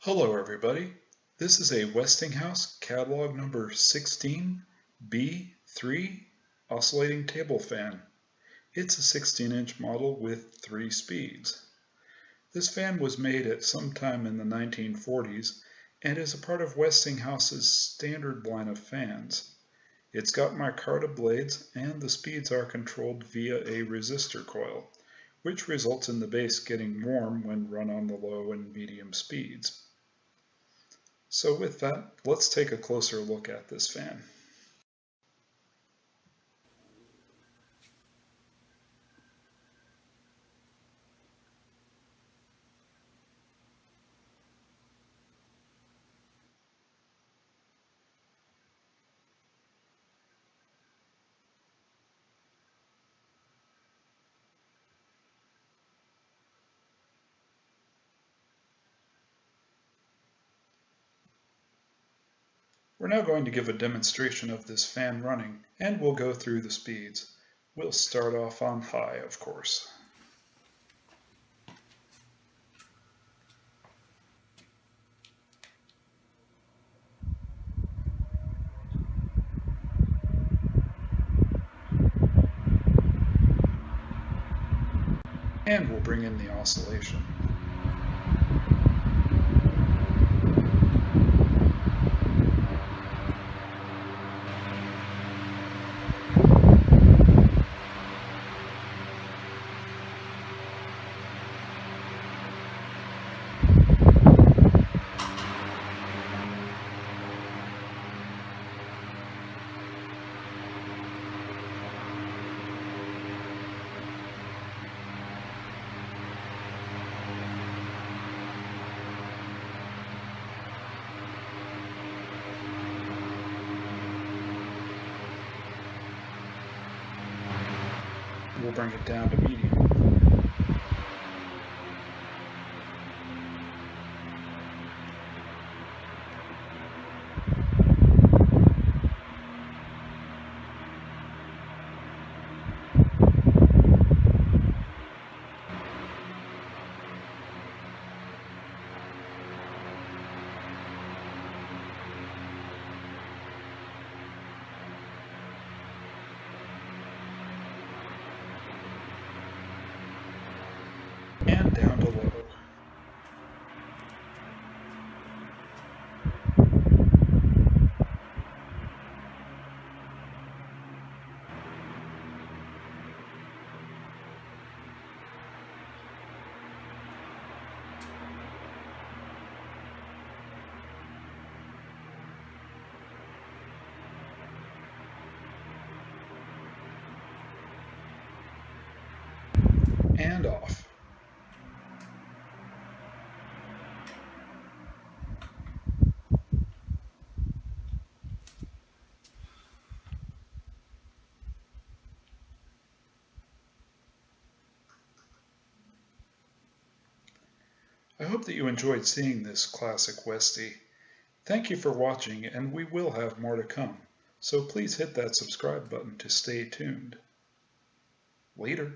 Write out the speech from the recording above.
Hello everybody, this is a Westinghouse Catalog number 16 B3 Oscillating Table Fan. It's a 16-inch model with 3 speeds. This fan was made at some time in the 1940s and is a part of Westinghouse's standard line of fans. It's got micarta blades and the speeds are controlled via a resistor coil, which results in the base getting warm when run on the low and medium speeds. So with that, let's take a closer look at this fan. We're now going to give a demonstration of this fan running, and we'll go through the speeds. We'll start off on high, of course. And we'll bring in the oscillation. We'll bring it down to medium. And down to low. And off. I hope that you enjoyed seeing this classic Westie. Thank you for watching, and we will have more to come, so please hit that subscribe button to stay tuned. Later.